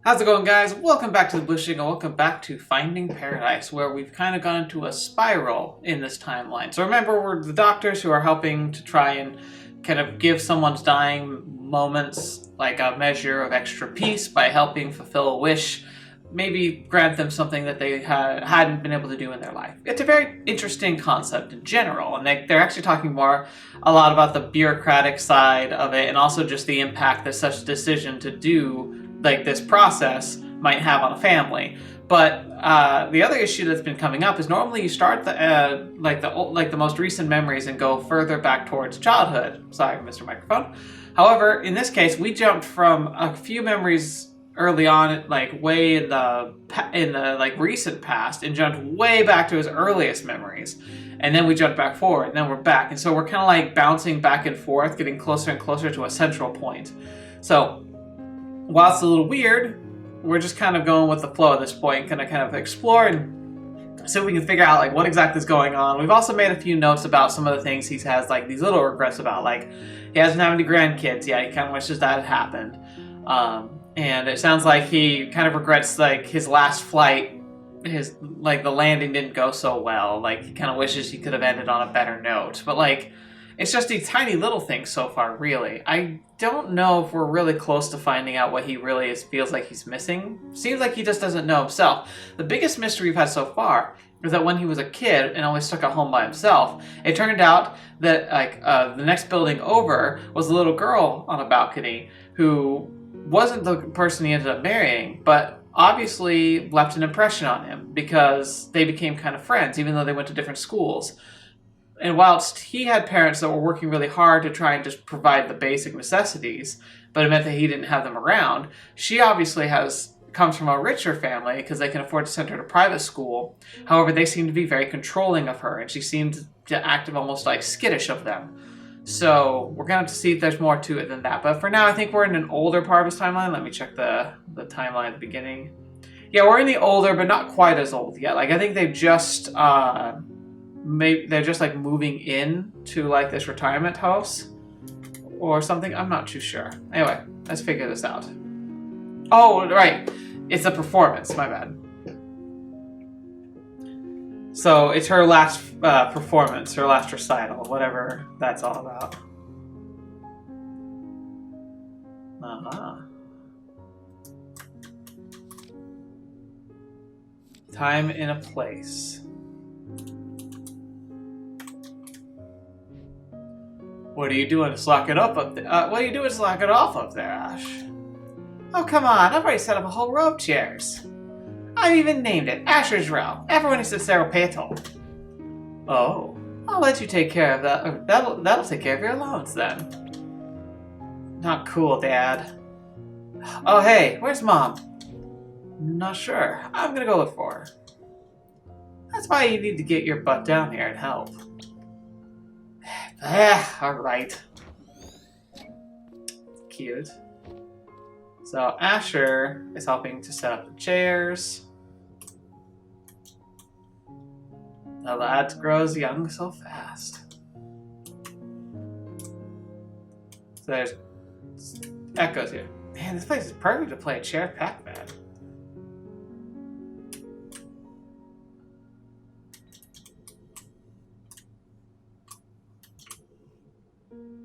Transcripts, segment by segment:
How's it going, guys? Welcome back to TheBlueShifting and welcome back to Finding Paradise, where we've kind of gone into a spiral in this timeline. So remember, we're the doctors who are helping to try and kind of give someone's dying moments like a measure of extra peace by helping fulfill a wish, maybe grant them something that they hadn't been able to do in their life. It's a very interesting concept in general, and they're actually talking a lot about the bureaucratic side of it and also just the impact that such a decision to do like this process might have on a family. But the other issue that's been coming up is normally you start the most recent memories and go further back towards childhood. Sorry, Mr. Microphone. However, in this case, we jumped from a few memories early on, like way in the like recent past, and jumped way back to his earliest memories, and then we jumped back forward, and then we're back, and so we're kind of like bouncing back and forth, getting closer and closer to a central point. So while it's a little weird, we're just kind of going with the flow at this point, kind of explore and see if we can figure out like what exactly is going on. We've also made a few notes about some of the things he has like these little regrets about, like he hasn't had any grandkids yet. He kind of wishes that had happened, and it sounds like he kind of regrets like his last flight. His like the landing didn't go so well. Like he kind of wishes he could have ended on a better note, but like it's just these tiny little things so far, really. I don't know if we're really close to finding out what he really feels like he's missing. Seems like he just doesn't know himself. The biggest mystery we've had so far is that when he was a kid and only stuck at home by himself, it turned out that like the next building over was a little girl on a balcony who wasn't the person he ended up marrying, but obviously left an impression on him because they became kind of friends, even though they went to different schools. And whilst he had parents that were working really hard to try and just provide the basic necessities, but it meant that he didn't have them around, she obviously comes from a richer family because they can afford to send her to private school. However, they seem to be very controlling of her, and she seemed to act almost like skittish of them. So we're going to have to see if there's more to it than that. But for now, I think we're in an older part of his timeline. Let me check the timeline at the beginning. Yeah, we're in the older, but not quite as old yet. Like I think they've just maybe they're just like moving in to like this retirement house or something. I'm not too sure. Anyway, let's figure this out. Oh, right. It's a performance. My bad. So it's her last performance, her last recital, whatever that's all about. Uh-huh. Time and a place. What are you doing to lock it up there? What are you doing to lock it off up there, Ash? Oh, come on. I've already set up a whole row of chairs. I've even named it Asher's Row. Everyone who sits there will pay a toll. Oh, I'll let you take care of that. That'll take care of your allowance then. Not cool, Dad. Oh, hey, where's Mom? Not sure. I'm gonna go look for her. That's why you need to get your butt down here and help. Alright. Cute. So Asher is helping to set up the chairs. The lad grows young so fast. So there's echoes here. Man, this place is perfect to play a chair Pac-Man.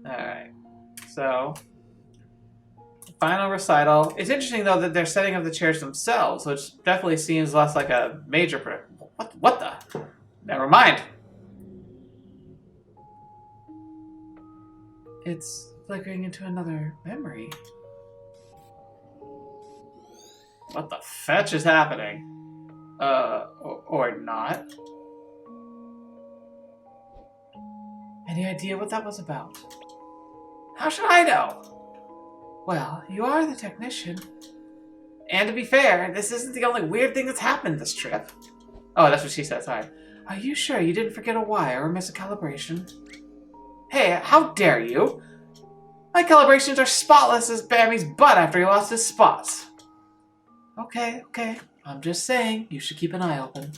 Alright, so final recital. It's interesting though that they're setting up the chairs themselves, which definitely seems less like a major what the? Never mind. It's flickering into another memory. What the fetch is happening? Or not. Any idea what that was about? How should I know? Well, you are the technician. And to be fair, this isn't the only weird thing that's happened this trip. Oh, that's what she said, sorry. Are you sure you didn't forget a wire or miss a calibration? Hey, how dare you? My calibrations are spotless as Bammy's butt after he lost his spots. Okay. I'm just saying, you should keep an eye open.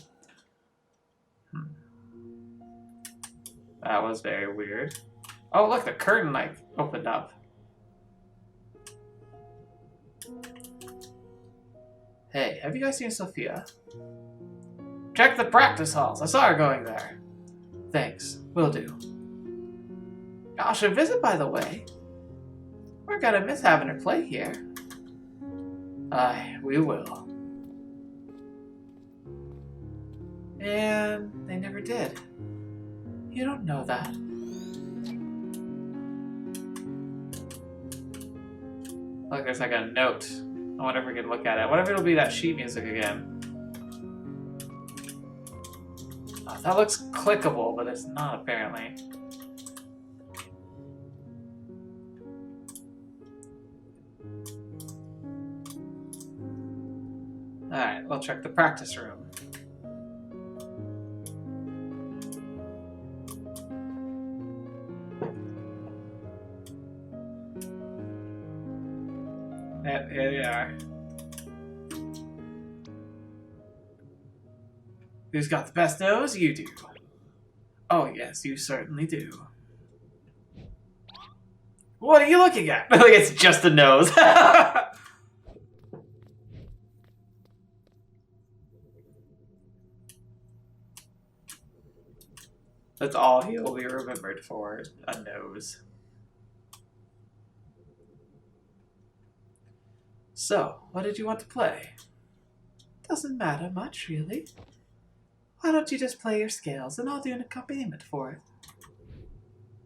That was very weird. Oh, look, the curtain, like, opened up. Hey, have you guys seen Sophia? Check the practice halls. I saw her going there. Thanks. Will do. I should visit, by the way. We're gonna miss having her play here. Aye, we will. And they never did. You don't know that. Look, there's like a note. I wonder if we can look at it. What if it'll be that sheet music again? Oh, that looks clickable, but it's not apparently. Alright, we'll check the practice room. Yep, here they are. Who's got the best nose? You do. Oh yes, you certainly do. What are you looking at? Like it's just a nose. That's all he'll be remembered for, a nose. So, what did you want to play? Doesn't matter much, really. Why don't you just play your scales and I'll do an accompaniment for it?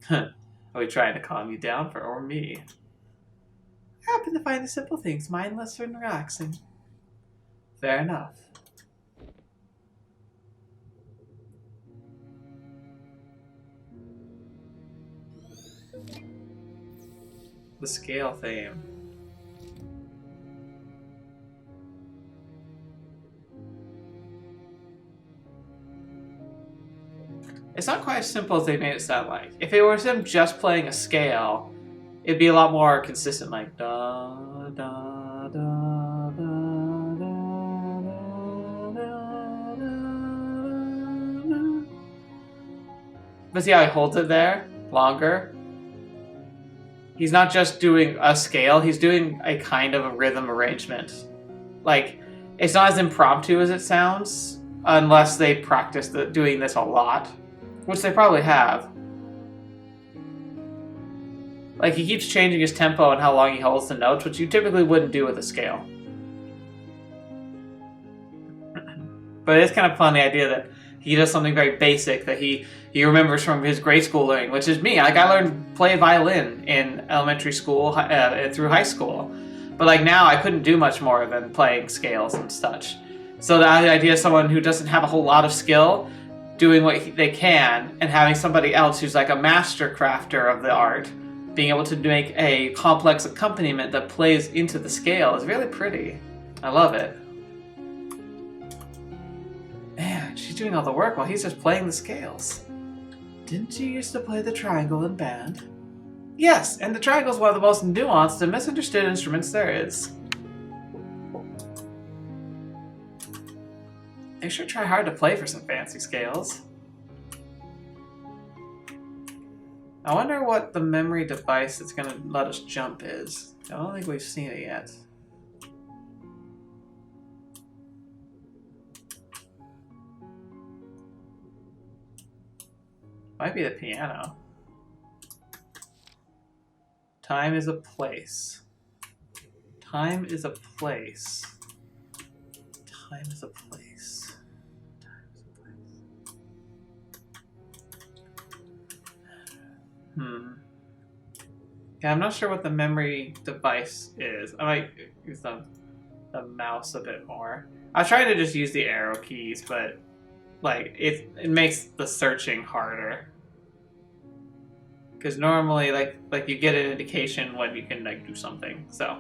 Huh. Are we trying to calm you down or me? I happen to find the simple things mindless and relaxing. Fair enough. The scale theme. It's not quite as simple as they made it sound like. If it was him just playing a scale, it'd be a lot more consistent, like da da da da da da da. But see how he holds it there longer? He's not just doing a scale, he's doing a kind of a rhythm arrangement. Like, it's not as impromptu as it sounds, unless they practice doing this a lot. Which they probably have. Like, he keeps changing his tempo and how long he holds the notes, which you typically wouldn't do with a scale. But it's kind of fun, the idea that he does something very basic that he remembers from his grade school learning, which is me. Like, I learned to play violin in elementary school through high school. But like now, I couldn't do much more than playing scales and such. So the idea of someone who doesn't have a whole lot of skill doing what they can, and having somebody else who's like a master crafter of the art, being able to make a complex accompaniment that plays into the scale is really pretty. I love it. Man, she's doing all the work while he's just playing the scales. Didn't you used to play the triangle in band? Yes, and the triangle is one of the most nuanced and misunderstood instruments there is. They sure try hard to play for some fancy scales. I wonder what the memory device that's going to let us jump is. I don't think we've seen it yet. Might be the piano. Time is a place. Time is a place. Time is a place. Yeah, I'm not sure what the memory device is. I might use the mouse a bit more. I try to just use the arrow keys, but like it makes the searching harder. Because normally, like you get an indication when you can like do something. So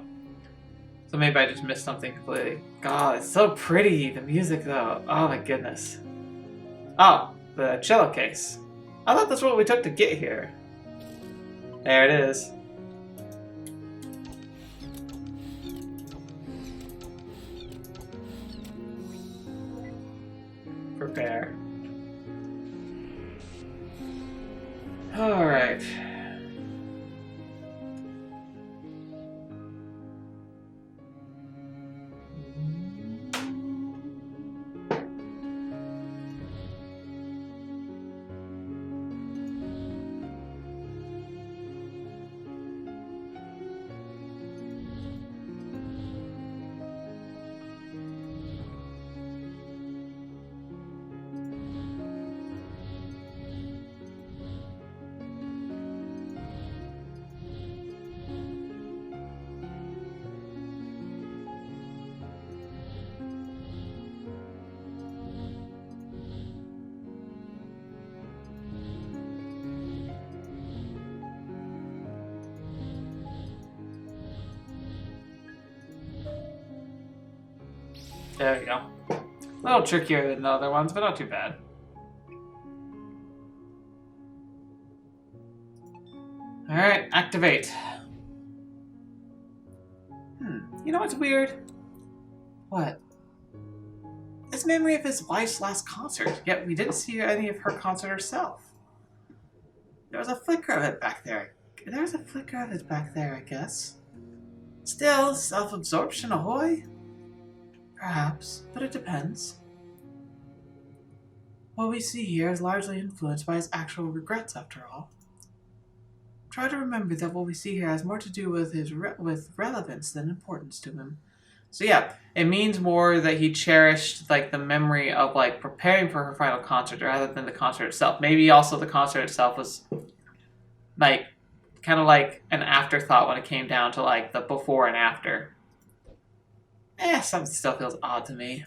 maybe I just missed something completely. God, it's so pretty. The music, though. Oh my goodness. Oh, the cello case. I thought that's what we took to get here. There it is. Prepare. All right. There you go. A little trickier than the other ones, but not too bad. Alright, activate. You know what's weird? What? It's memory of his wife's last concert, yet we didn't see any of her concert herself. There was a flicker of it back there. I guess. Still, self-absorption ahoy? Perhaps, but it depends. What we see here is largely influenced by his actual regrets, after all. Try to remember that what we see here has more to do with his with relevance than importance to him. So yeah, it means more that he cherished like the memory of like preparing for her final concert rather than the concert itself. Maybe also the concert itself was like kind of like an afterthought when it came down to like the before and after. Something still feels odd to me.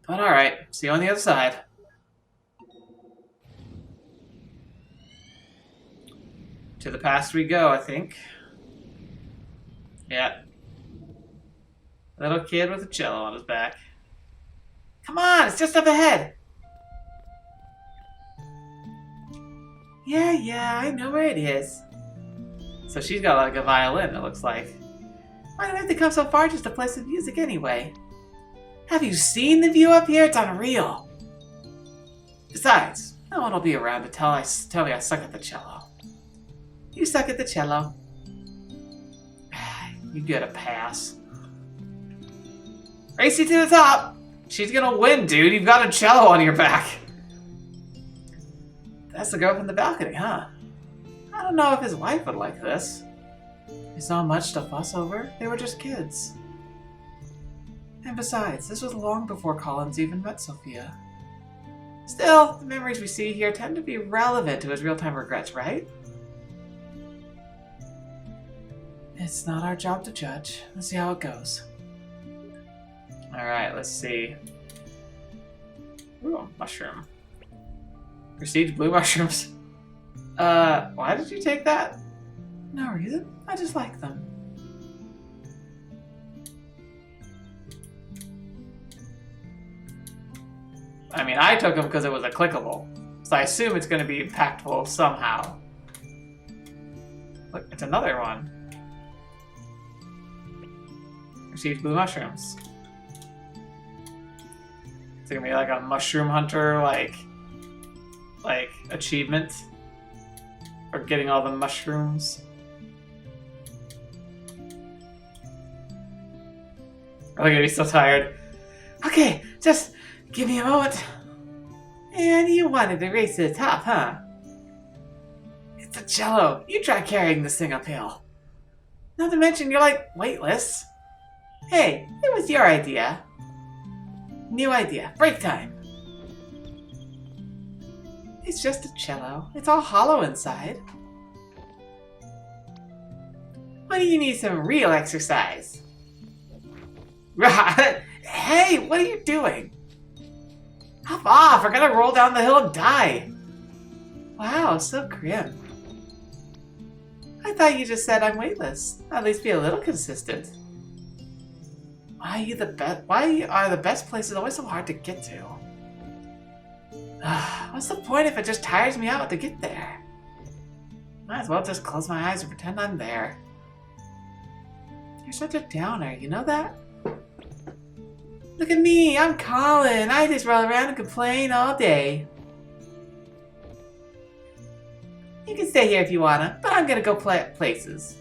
But alright, see you on the other side. To the past we go, I think. Yeah. Little kid with a cello on his back. Come on, it's just up ahead. Yeah, I know where it is. So she's got like a violin, it looks like. Why do we have to come so far just to play some music anyway? Have you seen the view up here? It's unreal. Besides, no one will be around to tell me I suck at the cello. You suck at the cello. You get a pass. Race you to the top! She's gonna win, dude. You've got a cello on your back. That's the girl from the balcony, huh? I don't know if his wife would like this. It's not much to fuss over. They were just kids. And besides, this was long before Collins even met Sophia. Still, the memories we see here tend to be relevant to his real-time regrets, right? It's not our job to judge. Let's see how it goes. Alright, let's see. Ooh, a mushroom. Prestige blue mushrooms. Why did you take that? No reason. I just like them. I mean, I took them because it was a clickable. So I assume it's going to be impactful somehow. Look, it's another one. Received blue mushrooms. It's gonna be like a mushroom hunter, like achievement for getting all the mushrooms. I'm gonna be so tired. Okay, just give me a moment. And you wanted to race to the top, huh? It's a cello. You try carrying this thing uphill. Not to mention you're like weightless. Hey, it was your idea. New idea. Break time. It's just a cello. It's all hollow inside. Why do you need some real exercise? Hey, what are you doing? Hop off! We're gonna roll down the hill and die. Wow, so grim. I thought you just said I'm weightless. At least be a little consistent. Why are the best places always so hard to get to? What's the point if it just tires me out to get there? Might as well just close my eyes and pretend I'm there. You're such a downer, you know that? Look at me, I'm Colin. I just roll around and complain all day. You can stay here if you wanna, but I'm gonna go play places.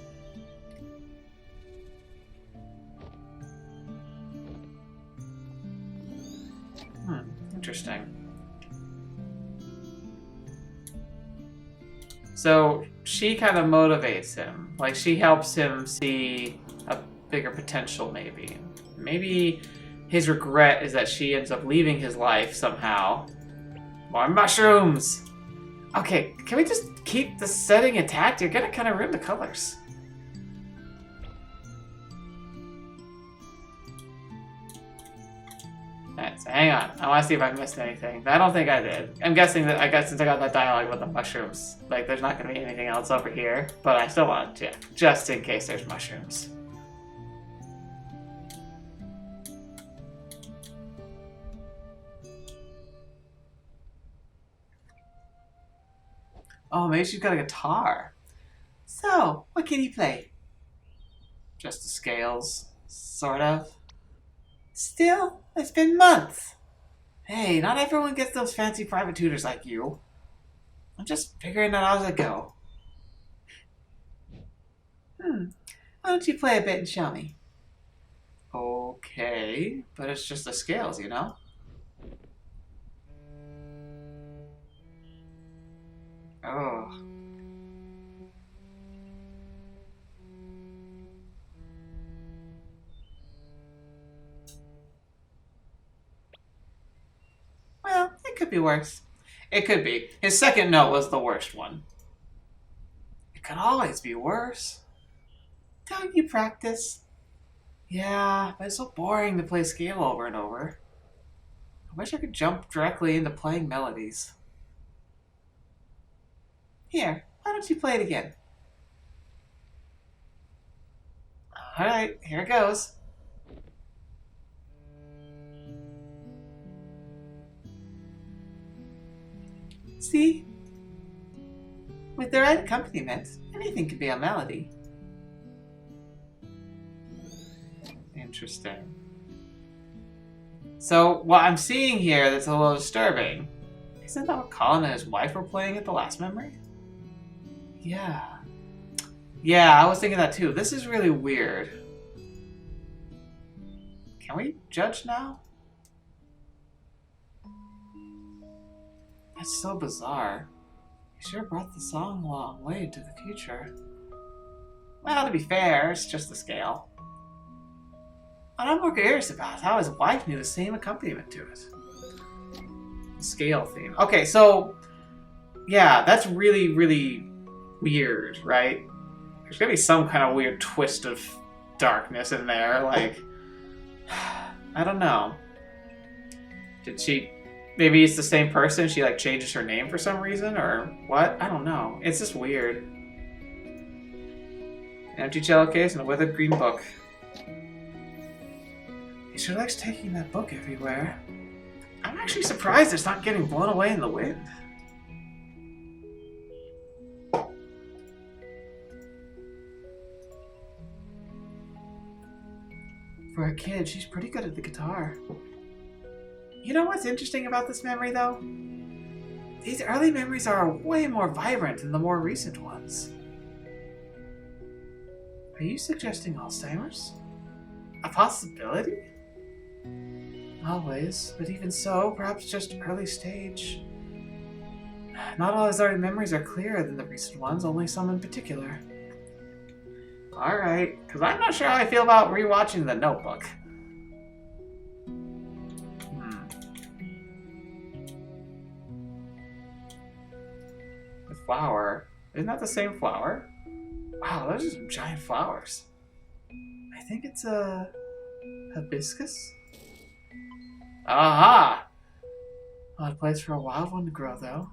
Interesting. So she kind of motivates him. Like she helps him see a bigger potential maybe. Maybe his regret is that she ends up leaving his life somehow. More mushrooms! Okay, can we just keep the setting intact? You're gonna kind of ruin the colors. Alright, so hang on. I want to see if I missed anything. I don't think I did. I'm guessing that, I guess since I got that dialogue with the mushrooms, like there's not going to be anything else over here, but I still want to check, just in case there's mushrooms. Oh, maybe she's got a guitar. So, what can you play? Just the scales, sort of. Still, it's been months. Hey, not everyone gets those fancy private tutors like you. I'm just figuring it out as I go. Why don't you play a bit and show me? Okay, but it's just the scales, you know? Oh. Well, it could be worse. It could be. His second note was the worst one. It could always be worse. Don't you practice? Yeah, but it's so boring to play scale over and over. I wish I could jump directly into playing melodies. Here, why don't you play it again? Alright, here it goes. See? With the right accompaniment, anything can be a melody. Interesting. So, what I'm seeing here that's a little disturbing, isn't that what Colin and his wife were playing at the last memory? Yeah. Yeah, I was thinking that too. This is really weird. Can we judge now? That's so bizarre. You sure brought the song a long way into the future. Well, to be fair, it's just the scale. What I'm more curious about is how his wife knew the same accompaniment to it. The scale theme. Okay, so yeah, that's really, really weird, right? There's gonna be some kind of weird twist of darkness in there, like I don't know. Did she maybe it's the same person, she like changes her name for some reason, or what? I don't know. It's just weird. An empty cello case and a withered green book. He sure likes taking that book everywhere. I'm actually surprised it's not getting blown away in the wind. For a kid, she's pretty good at the guitar. You know what's interesting about this memory, though? These early memories are way more vibrant than the more recent ones. Are you suggesting Alzheimer's? A possibility? Always, but even so, perhaps just early stage. Not all his early memories are clearer than the recent ones, only some in particular. Alright, because I'm not sure how I feel about rewatching The Notebook. The flower. Isn't that the same flower? Wow, those are some giant flowers. I think it's a hibiscus? Aha! Odd place for a wild one to grow, though.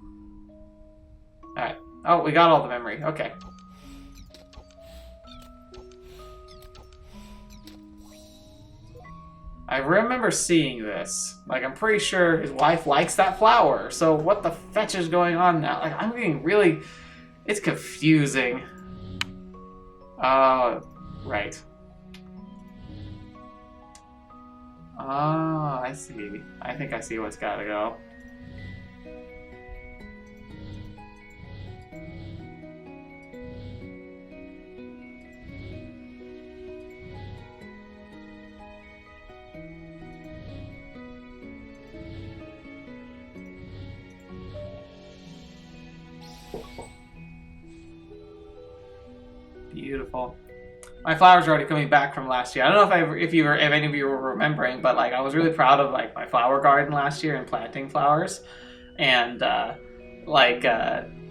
Alright. Oh, we got all the memory. Okay. I remember seeing this. Like, I'm pretty sure his wife likes that flower. So what the fetch is going on now? Like, I'm getting really... It's confusing. Right. Oh, I see. I think I see what's gotta go. Beautiful. My flowers are already coming back from last year. I don't know if any of you were remembering, but like I was really proud of like my flower garden last year and planting flowers, and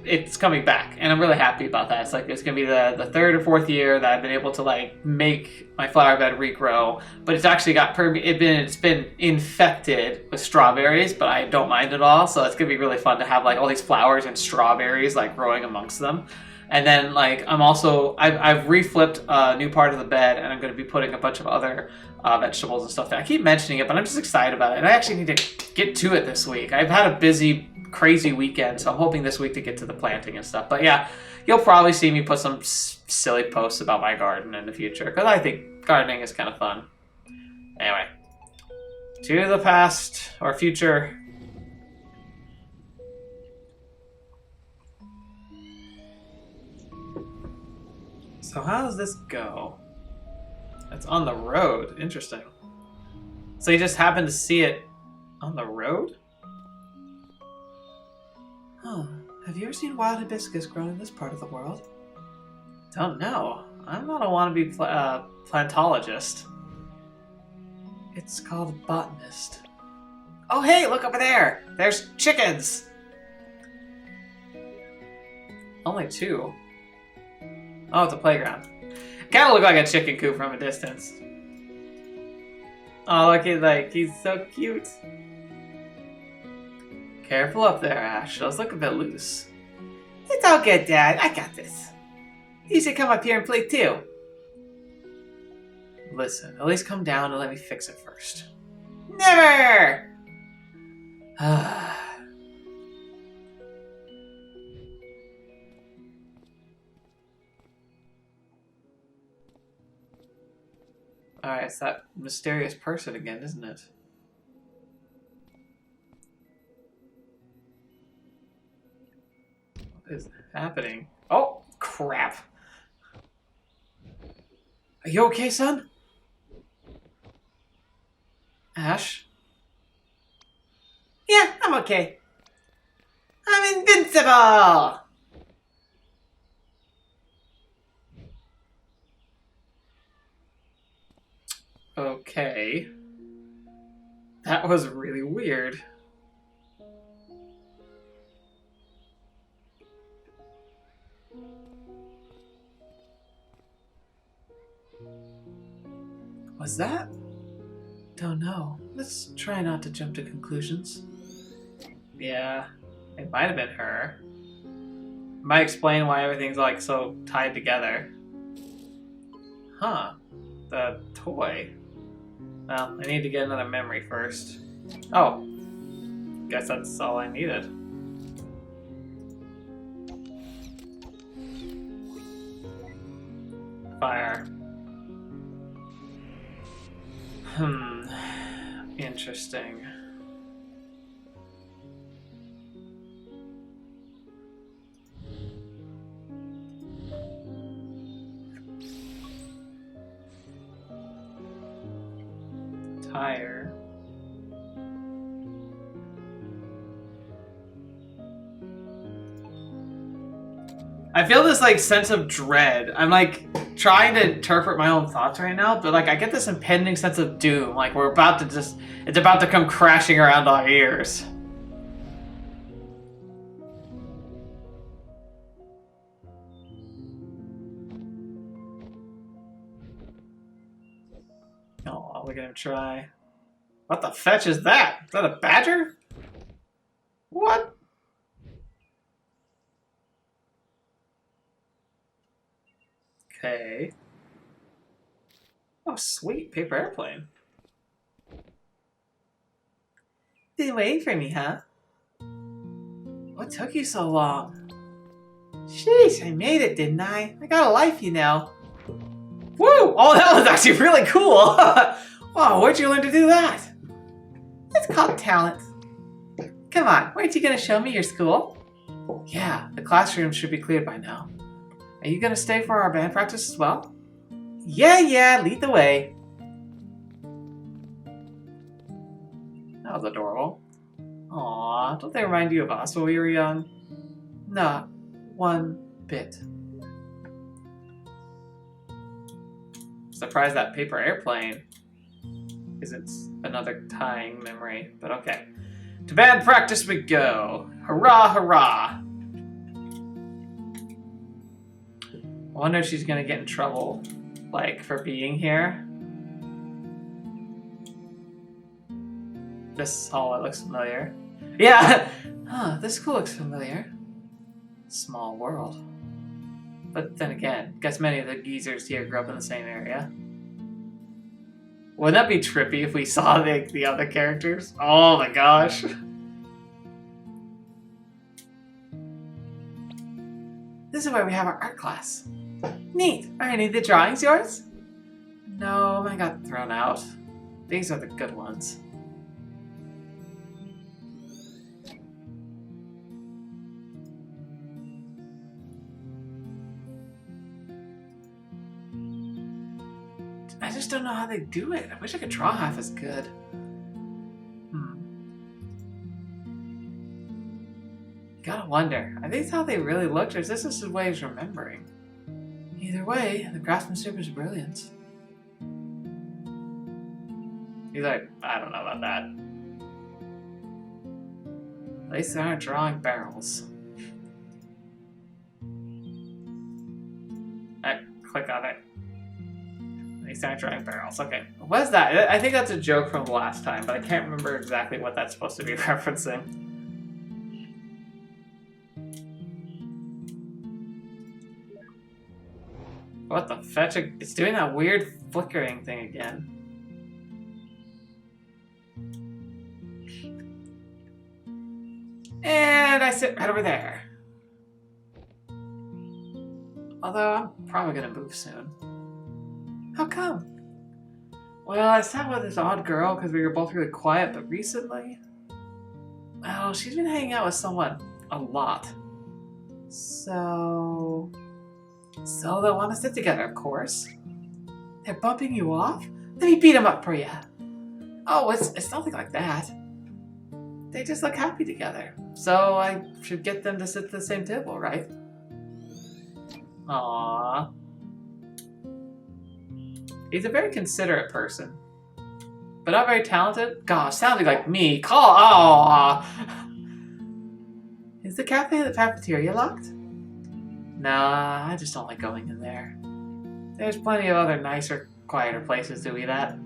it's coming back, and I'm really happy about that. It's like it's gonna be the third or fourth year that I've been able to like make my flower bed regrow, but it's actually got it's been infected with strawberries, but I don't mind at all. So it's gonna be really fun to have like all these flowers and strawberries like growing amongst them. And then like I've reflipped a new part of the bed, and I'm going to be putting a bunch of other vegetables and stuff there. I keep mentioning it, but I'm just excited about it. And I actually need to get to it this week. I've had a busy, crazy weekend, so I'm hoping this week to get to the planting and stuff. But yeah, you'll probably see me put some silly posts about my garden in the future, because I think gardening is kind of fun. Anyway, to the past or future. So how does this go? It's on the road. Interesting. So you just happened to see it on the road? Huh. Have you ever seen wild hibiscus grown in this part of the world? Don't know. I'm not a wannabe plantologist. It's called a botanist. Oh hey, look over there! There's chickens! Only 2. Oh, it's a playground. Kinda look like a chicken coop from a distance. Oh, look at he's so cute. Careful up there, Ash. Those look a bit loose. It's all good, Dad. I got this. You should come up here and play too. Listen, at least come down and let me fix it first. Never! Alright, it's that mysterious person again, isn't it? What is happening? Oh, crap. Are you okay, son? Ash? Yeah, I'm okay. I'm invincible! Okay. That was really weird. Was that? Don't know. Let's try not to jump to conclusions. Yeah, it might have been her. Might explain why everything's like so tied together. Huh. The toy. Well, I need to get another memory first. Oh. Guess that's all I needed. Fire. Interesting. Tire. I feel this like sense of dread. I'm like trying to interpret my own thoughts right now, but like I get this impending sense of doom. Like we're about to it's about to come crashing around our ears. Oh, look at him try. What the fetch is that? Is that a badger? What? Okay. Oh, sweet. Paper airplane. Been waiting for me, huh? What took you so long? Sheesh, I made it, didn't I? I got a life, you know. Woo! Oh, that was actually really cool! Wow, where'd you learn to do that? It's called talent. Come on, weren't you gonna show me your school? Yeah, the classroom should be cleared by now. Are you gonna stay for our band practice as well? Yeah, lead the way. That was adorable. Aw, don't they remind you of us when we were young? Not one bit. Surprised that paper airplane isn't another tying memory, but okay. To band practice we go. Hurrah, hurrah. I wonder if she's gonna get in trouble, like, for being here. This hall, it looks familiar. Yeah! Huh, this school looks familiar. Small world. But then again, guess many of the geezers here grew up in the same area. Wouldn't that be trippy if we saw the other characters? Oh my gosh. This is where we have our art class. Neat. Are any of the drawings yours? No, mine got thrown out. These are the good ones. I just don't know how they do it. I wish I could draw half as good. Gotta wonder, are these how they really looked, or is this just a way of remembering? Either way, the craftsmanship is brilliant. He's like, I don't know about that. At least they aren't drawing barrels. I click on it. At least they aren't drawing barrels. Okay. What is that? I think that's a joke from the last time, but I can't remember exactly what that's supposed to be referencing. What the fetch? It's doing that weird flickering thing again. And I sit right over there. Although I'm probably gonna move soon. How come? Well, I sat with this odd girl because we were both really quiet, but recently, well, she's been hanging out with someone a lot. So they want to sit together, of course. They're bumping you off? Let me beat them up for you. Oh, it's nothing like that. They just look happy together. So I should get them to sit at the same table, right? Aww. He's a very considerate person. But not very talented? Gosh, sounding like me. Aww. Is the cafe and the cafeteria locked? Nah, I just don't like going in there. There's plenty of other nicer, quieter places to eat at.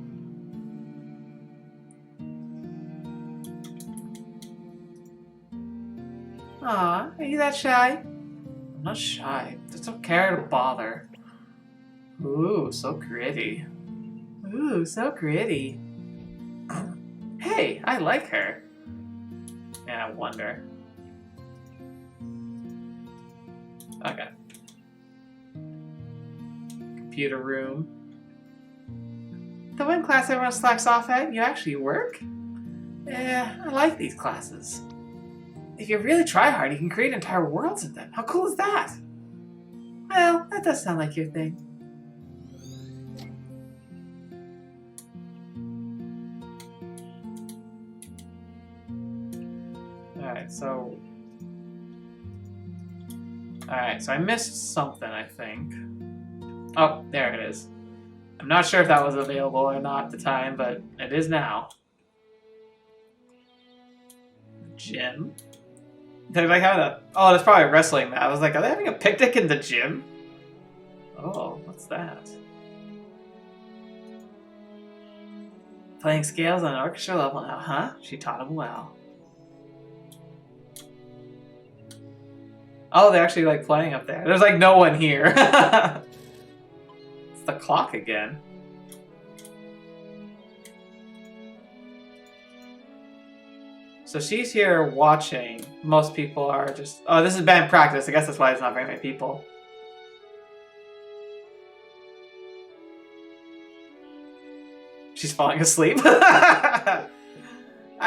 Aw, are you that shy? I'm not shy. Just don't care to bother. Ooh, so pretty. Ooh, so pretty. Hey, I like her. Yeah, I wonder. Okay. Computer room. The one class everyone slacks off at, you actually work? Yeah, I like these classes. If you really try hard, you can create entire worlds in them. How cool is that? Well, that does sound like your thing. Alright, so I missed something, I think. Oh, there it is. I'm not sure if that was available or not at the time, but it is now. Gym? They're like having a... Oh, that's probably a wrestling match. I was like, are they having a picnic in the gym? Oh, what's that? Playing scales on an orchestra level now, huh? She taught him well. Oh, they're actually like playing up there. There's like no one here. It's the clock again. So she's here watching. Most people are just... Oh, this is band practice. I guess that's why it's not very many people. She's falling asleep. I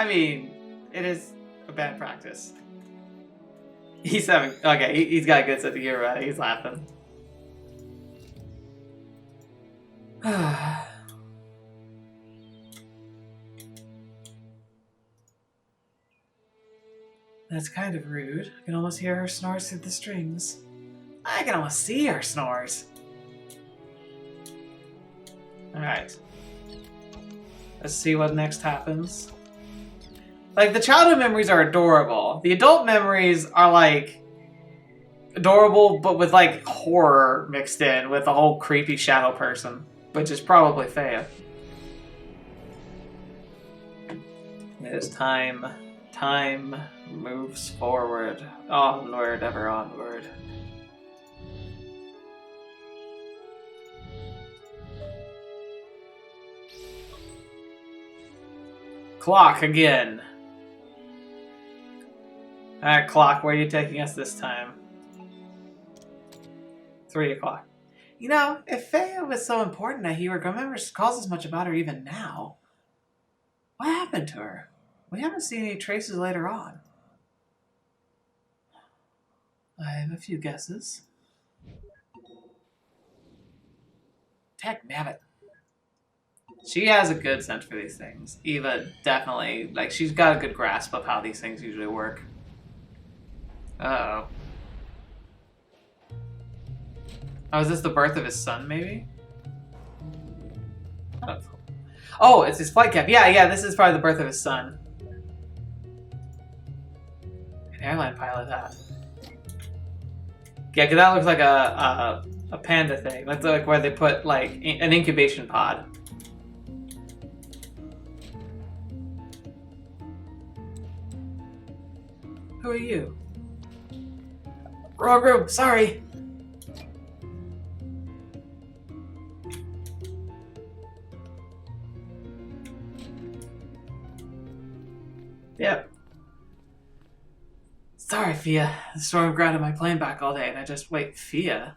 mean, it is a band practice. He's having... Okay, he's got a good sense of humor about it. He's laughing. That's kind of rude. I can almost hear her snores through the strings. I can almost see her snores. Alright. Let's see what next happens. Like, the childhood memories are adorable. The adult memories are, like, adorable, but with, like, horror mixed in with a whole creepy shadow person. Which is probably Thea. It is time. Time moves forward. Onward, ever onward. Clock again. Alright, clock, where are you taking us this time? 3 o'clock. You know, if Faya was so important that he remembers calls as much about her even now, what happened to her? We haven't seen any traces later on. I have a few guesses. Heck, damn it. She has a good sense for these things. Eva definitely, like, she's got a good grasp of how these things usually work. Uh-oh. Oh, is this the birth of his son, maybe? Oh, it's his flight cap. Yeah, this is probably the birth of his son. An airline pilot, that. Yeah, because that looks like a panda thing. That's like where they put, like, an incubation pod. Who are you? Wrong room, sorry. Yep. Sorry, Fia. The storm grounded my plane back all day, and I just... Wait, Fia?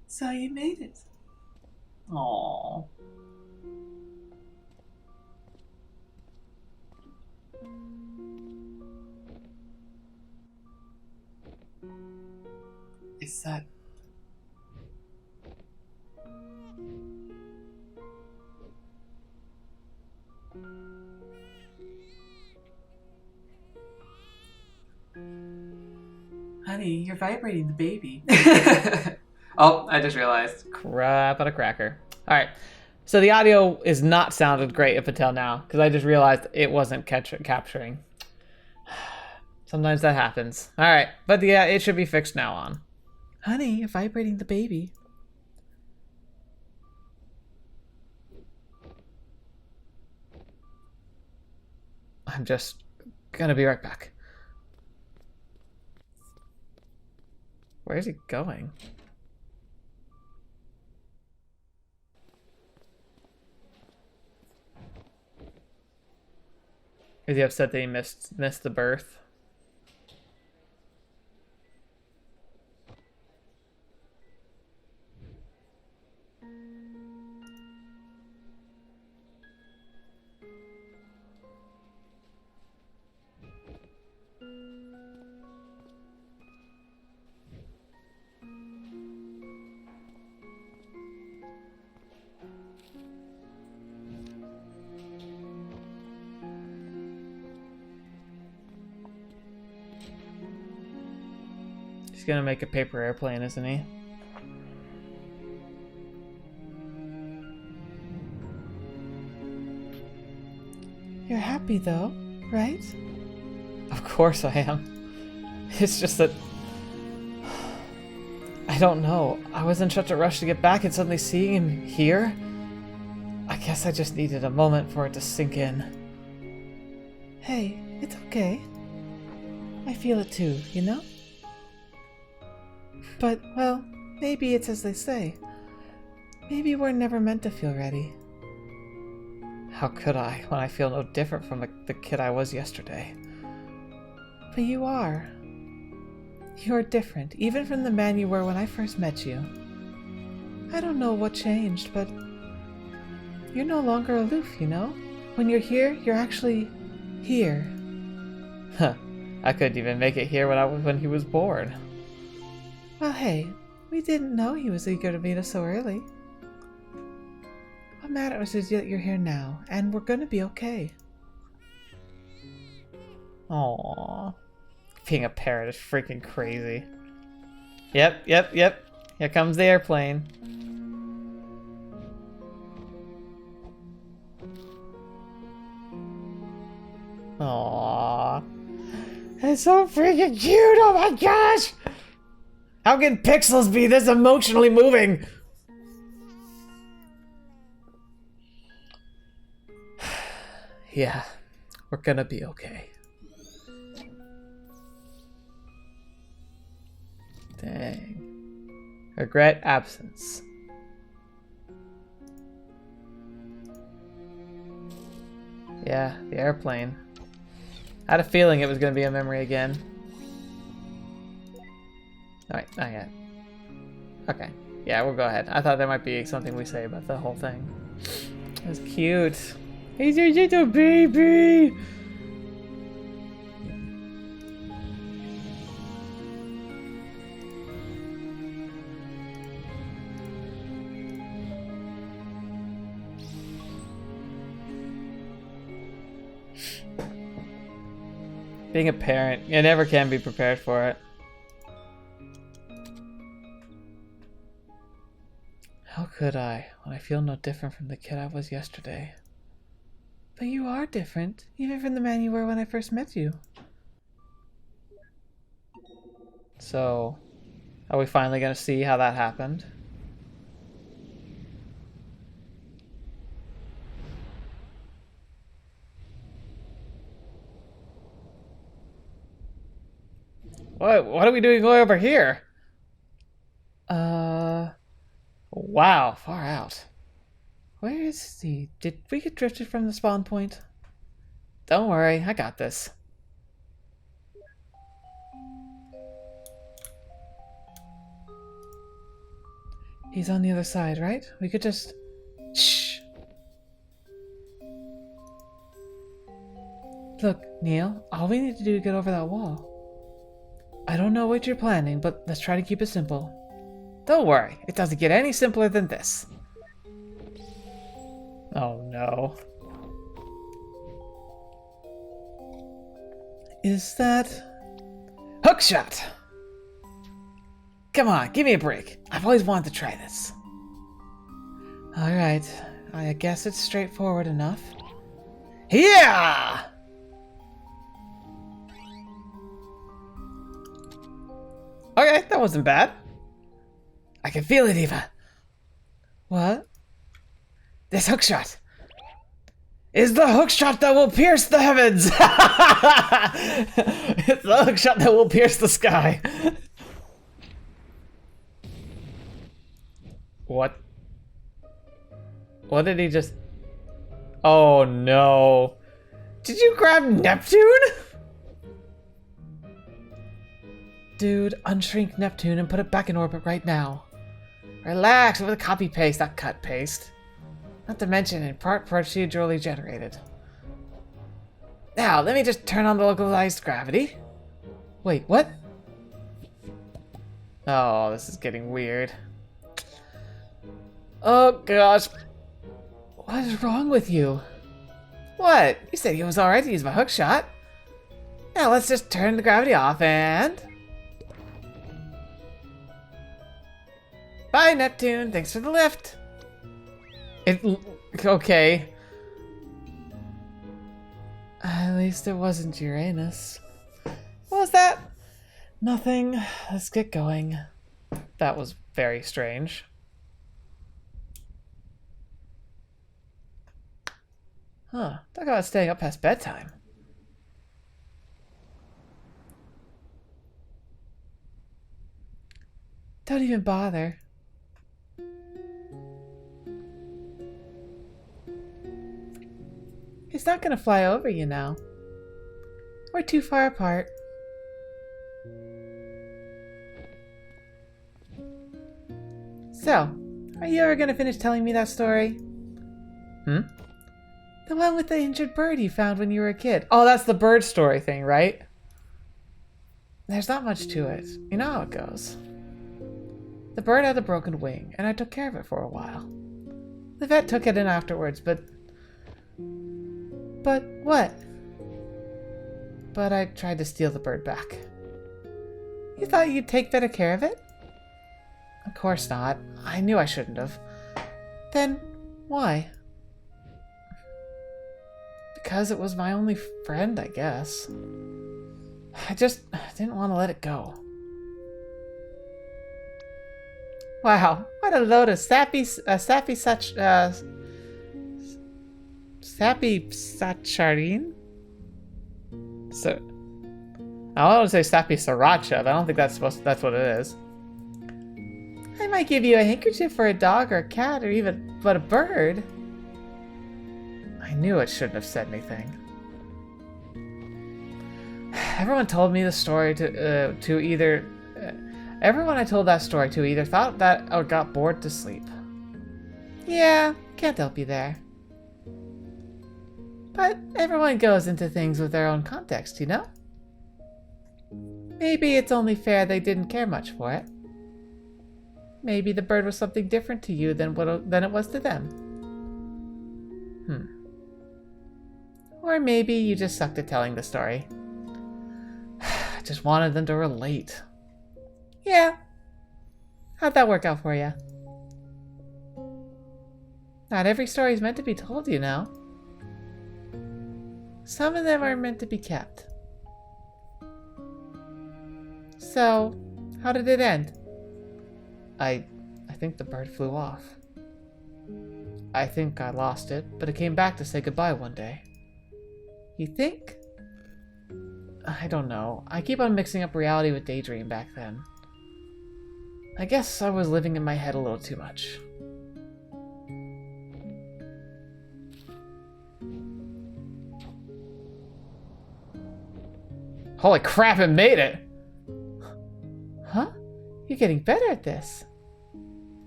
So you made it. Aww. Is that... Honey, you're vibrating the baby. Oh, I just realized. Crap on a cracker. Alright, so the audio is not sounded great up until now, because I just realized it wasn't capturing. Sometimes that happens. Alright, but yeah, it should be fixed now on. Honey, you're vibrating the baby. I'm just gonna be right back. Where is he going? Is he upset that he missed the birth? He's gonna make a paper airplane, isn't he? You're happy though, right? Of course I am. It's just that... I don't know. I was in such a rush to get back and suddenly seeing him here? I guess I just needed a moment for it to sink in. Hey, it's okay. I feel it too, you know? But, well, maybe it's as they say. Maybe we're never meant to feel ready. How could I, when I feel no different from the kid I was yesterday? But you are. You're different, even from the man you were when I first met you. I don't know what changed, but you're no longer aloof, you know? When you're here, you're actually here. Huh. I couldn't even make it here when he was born. Well, hey, we didn't know he was eager to meet us so early. What matters is that you're here now, and we're gonna be okay. Aww. Being a parrot is freaking crazy. Yep. Here comes the airplane. Aww. It's so freaking cute, oh my gosh! How can pixels be this emotionally moving? Yeah, we're gonna be okay. Dang. Regret absence. Yeah, the airplane. I had a feeling it was going to be a memory again. Alright, not yet. Okay. Yeah, we'll go ahead. I thought there might be something we say about the whole thing. It's cute. He's your little baby! Being a parent, you never can be prepared for it. How could I, when I feel no different from the kid I was yesterday? But you are different, even from the man you were when I first met you. So, are we finally going to see how that happened? What are we doing going over here? Wow, far out. Where is he? Did we get drifted from the spawn point? Don't worry, I got this. He's on the other side, right? We could just... Shh! Look, Neil, all we need to do is get over that wall. I don't know what you're planning, but let's try to keep it simple. Don't worry, it doesn't get any simpler than this. Oh no. Is that... Hookshot! Come on, give me a break. I've always wanted to try this. Alright, I guess it's straightforward enough. Yeah! Okay, that wasn't bad. I can feel it, Eva. What? This hookshot is the hookshot that will pierce the heavens. It's the hookshot that will pierce the sky. What? What did he just... Oh no. Did you grab Neptune? Dude, unshrink Neptune and put it back in orbit right now. Relax, with a copy paste, not cut paste. Not to mention, in part procedurally generated. Now, let me just turn on the localized gravity. Wait, what? Oh, this is getting weird. Oh gosh. What is wrong with you? What? You said he was alright to use my hookshot. Now let's just turn the gravity off and... Bye, Neptune. Thanks for the lift. Okay. At least it wasn't Uranus. What was that? Nothing. Let's get going. That was very strange. Huh. Talk about staying up past bedtime. Don't even bother. He's not gonna fly over you now. We're too far apart. So, are you ever gonna finish telling me that story? Hmm? The one with the injured bird you found when you were a kid. Oh, that's the bird story thing, right? There's not much to it. You know how it goes. The bird had a broken wing, and I took care of it for a while. The vet took it in afterwards, but what? But I tried to steal the bird back. You thought you'd take better care of it? Of course not. I knew I shouldn't have. Then, why? Because it was my only friend, I guess. I just didn't want to let it go. Wow, what a load of sappy saccharin? So, I want to say sappy sriracha, but I don't think that's what it is. I might give you a handkerchief for a dog or a cat or even, but a bird. I I knew it shouldn't have said anything. Everyone told me the story to either... everyone I told that story to either thought that or got bored to sleep. Yeah, can't help you there. But everyone goes into things with their own context, you know? Maybe it's only fair they didn't care much for it. Maybe the bird was something different to you than it was to them. Or maybe you just sucked at telling the story. I just wanted them to relate. Yeah. How'd that work out for you? Not every story is meant to be told, you know. Some of them are meant to be kept. So, how did it end? I think the bird flew off. I think I lost it, but it came back to say goodbye one day. You think? I don't know. I keep on mixing up reality with daydream back then. I guess I was living in my head a little too much. Holy crap, it made it! Huh? You're getting better at this.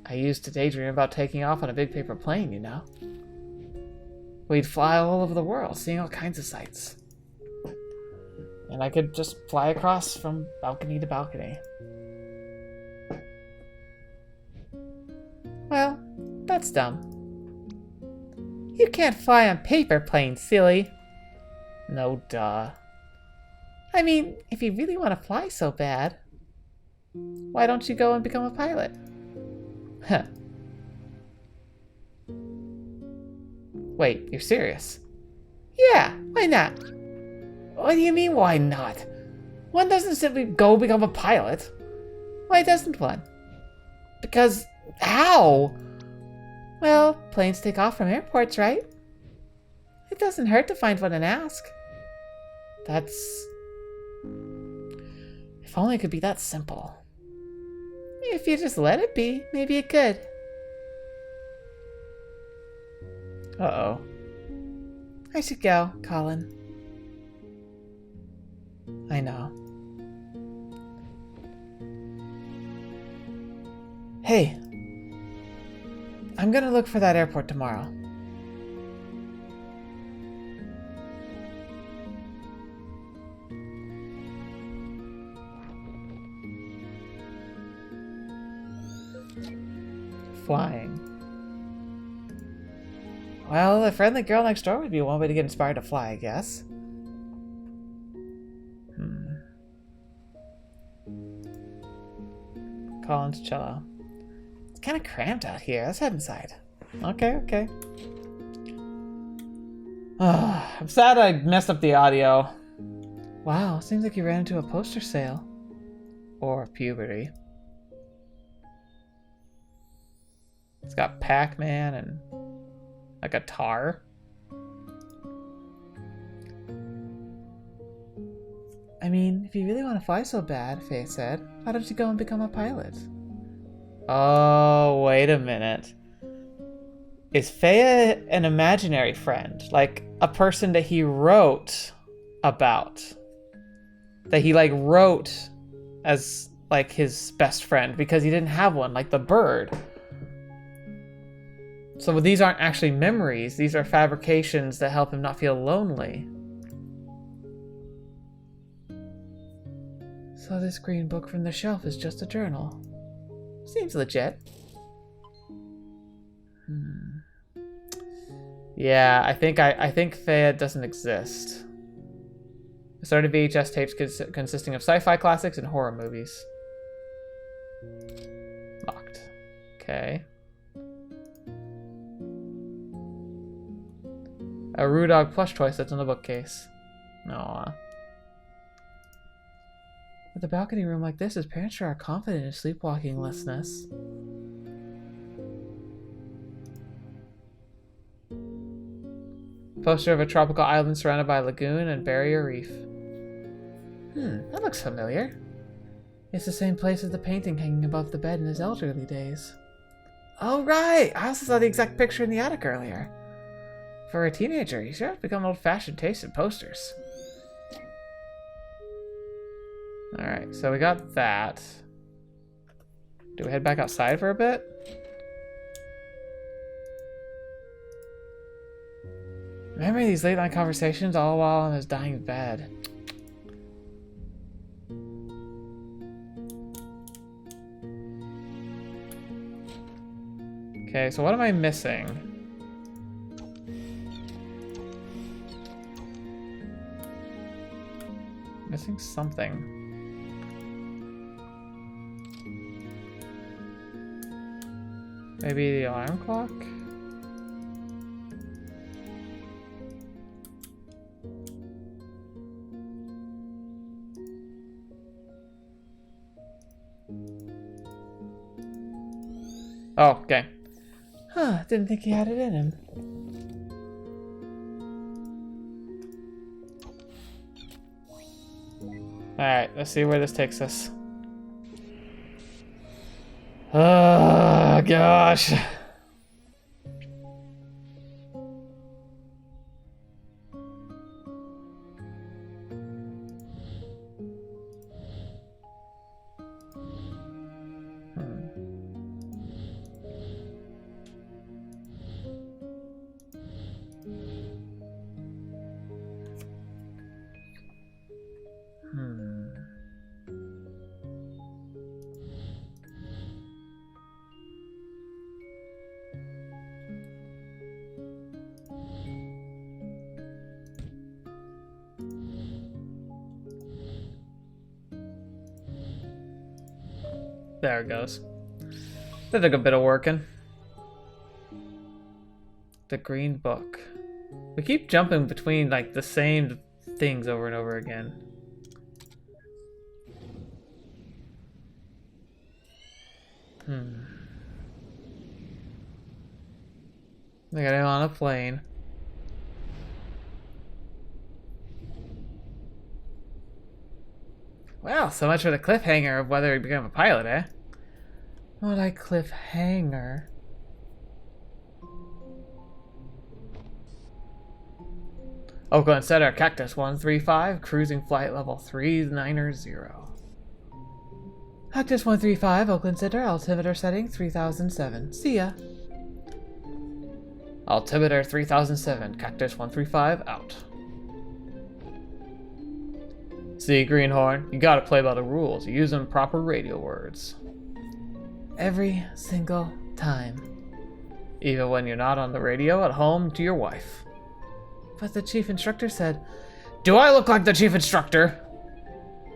I used to daydream about taking off on a big paper plane, you know. We'd fly all over the world, seeing all kinds of sights. And I could just fly across from balcony to balcony. Well, that's dumb. You can't fly on paper planes, silly. No duh. I mean, if you really want to fly so bad, why don't you go and become a pilot? Huh. Wait, you're serious? Yeah, why not? What do you mean, why not? One doesn't simply go become a pilot. Why doesn't one? Because, how? Well, planes take off from airports, right? It doesn't hurt to find one and ask. That's... If only it could be that simple. If you just let it be, maybe it could. Uh-oh. I should go, Colin. I know. Hey. I'm gonna look for that airport tomorrow. Flying. Well, the friendly girl next door would be one way to get inspired to fly, I guess. Colin's cello. It's kind of cramped out here. Let's head inside. Okay. I'm sad I messed up the audio. Wow, seems like you ran into a poster sale. Or puberty. It's got Pac-Man and a guitar. I mean, if you really want to fly so bad, Faye said, why don't you go and become a pilot? Oh, wait a minute. Is Faye an imaginary friend? Like, a person that he wrote about? That he, like, wrote as, like, his best friend because he didn't have one, like the bird. So these aren't actually memories. These are fabrications that help him not feel lonely. So this green book from the shelf is just a journal. Seems legit. Yeah, I think Faye doesn't exist. It started VHS tapes consisting of sci-fi classics and horror movies. Locked. Okay. A Roo Dog plush toy sits on the bookcase. Aww. With a balcony room like this, his parents sure are confident in sleepwalkinglessness. Poster of a tropical island surrounded by a lagoon and barrier reef. That looks familiar. It's the same place as the painting hanging above the bed in his elderly days. Oh right! I also saw the exact picture in the attic earlier. For a teenager, you should have become an old-fashioned taste in posters. Alright, so we got that. Do we head back outside for a bit? Remember these late-night conversations all while on his dying bed? Okay, so what am I missing? Missing something. Maybe the alarm clock? Oh, okay. Huh, didn't think he had it in him. Alright, let's see where this takes us. Oh, gosh. There it goes. That took a bit of working. The green book. We keep jumping between like the same things over and over again. They got him on a plane. Well, so much for the cliffhanger of whether he became a pilot, eh? More like cliffhanger. Oakland Center, Cactus 135, cruising flight level 390. Cactus 135, Oakland Center, altimeter setting 3007. See ya. Altimeter 3007, Cactus 135, out. See, Greenhorn, you gotta play by the rules. You use them proper radio words. Every single time. Even when you're not on the radio at home to your wife. But the chief instructor said, "Do I look like the chief instructor?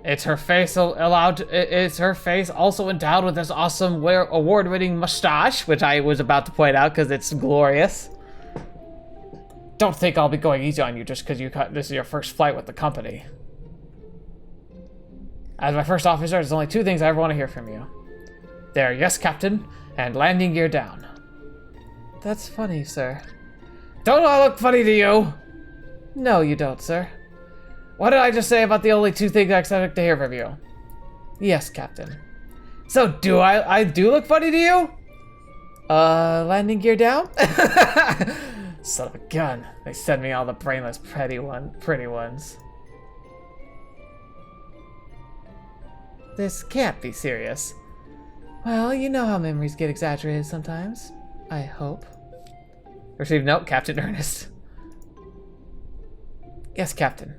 It's her face Is her face also endowed with this awesome award-winning mustache?" Which I was about to point out because it's glorious. Don't think I'll be going easy on you just because this is your first flight with the company. As my first officer, there's only two things I ever want to hear from you. They're yes, Captain, and landing gear down. That's funny, sir. Don't I look funny to you? No, you don't, sir. What did I just say about the only two things I expect to hear from you? Yes, Captain. So do I do look funny to you? Landing gear down? Son of a gun. They send me all the brainless pretty ones. This can't be serious. Well, you know how memories get exaggerated sometimes. I hope. Received note, Captain Ernest. Yes, Captain.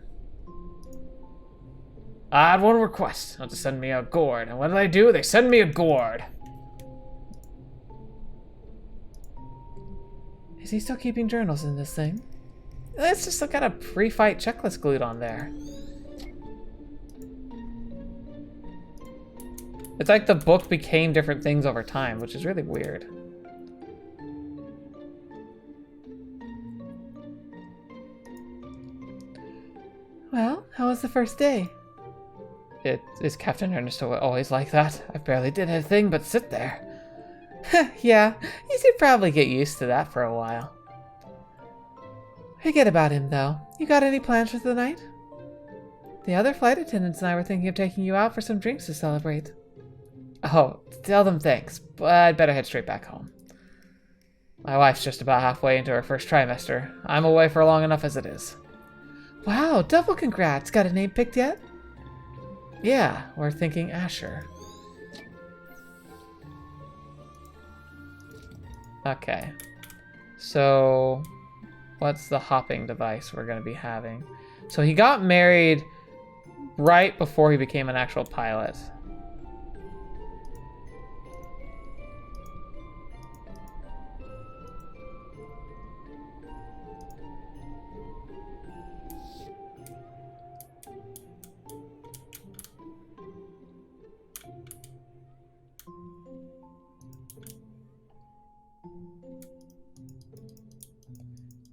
I had one request. Not to send me a gourd. And what do they do? They send me a gourd. Is he still keeping journals in this thing? It's just got a pre-fight checklist glued on there. It's like the book became different things over time, which is really weird. Well, how was the first day? Is Captain Ernest always like that? I barely did anything but sit there. Yeah, you should probably get used to that for a while. Forget about him, though. You got any plans for the night? The other flight attendants and I were thinking of taking you out for some drinks to celebrate. Oh, tell them thanks, but I'd better head straight back home. My wife's just about halfway into her first trimester. I'm away for long enough as it is. Wow, double congrats. Got a name picked yet? Yeah, we're thinking Asher. Okay. So, what's the hopping device we're going to be having? So he got married right before he became an actual pilot.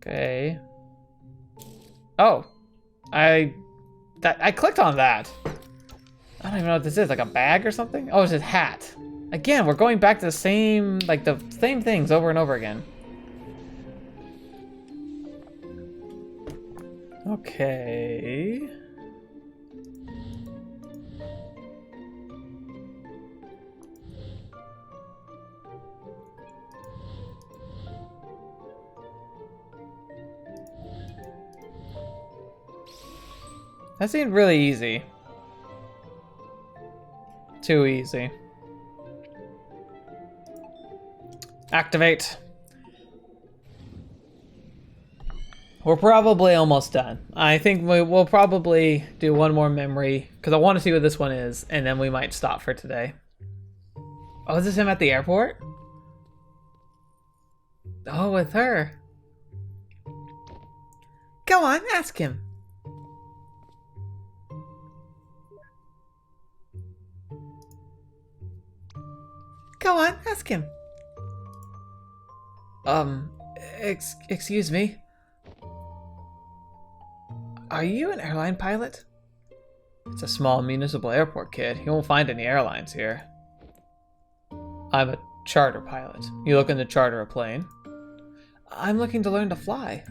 Okay. Oh, I clicked on that. I don't even know what this is, like a bag or something? Oh, it's his hat. Again, we're going back to the same things over and over again. Okay. That seemed really easy. Too easy. Activate. We're probably almost done. I think we'll probably do one more memory, because I want to see what this one is, and then we might stop for today. Oh, is this him at the airport? Oh, with her. Go on, ask him. Go on, ask him. Excuse me. Are you an airline pilot? It's a small municipal airport, kid. You won't find any airlines here. I'm a charter pilot. You looking to charter a plane? I'm looking to learn to fly.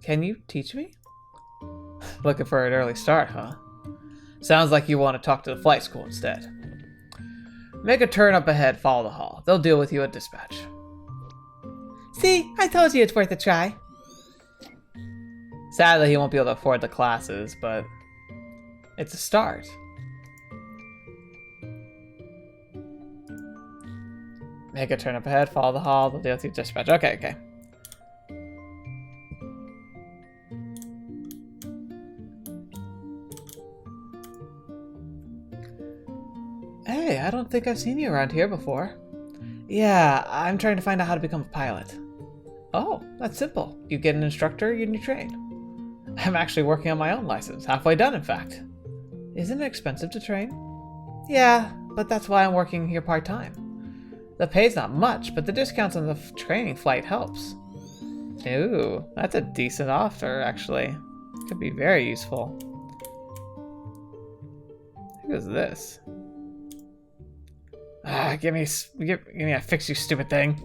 Can you teach me? Looking for an early start, huh? Sounds like you want to talk to the flight school instead. Make a turn up ahead, follow the hall. They'll deal with you at dispatch. See, I told you it's worth a try. Sadly, he won't be able to afford the classes, but it's a start. Make a turn up ahead, follow the hall, they'll deal with you at dispatch. Okay. Hey, I don't think I've seen you around here before. Yeah, I'm trying to find out how to become a pilot. Oh, that's simple. You get an instructor and you train. I'm actually working on my own license. Halfway done, in fact. Isn't it expensive to train? Yeah, but that's why I'm working here part-time. The pay's not much, but the discounts on the training flight helps. Ooh, that's a decent offer, actually. Could be very useful. Who is this? Give me a fix, you stupid thing.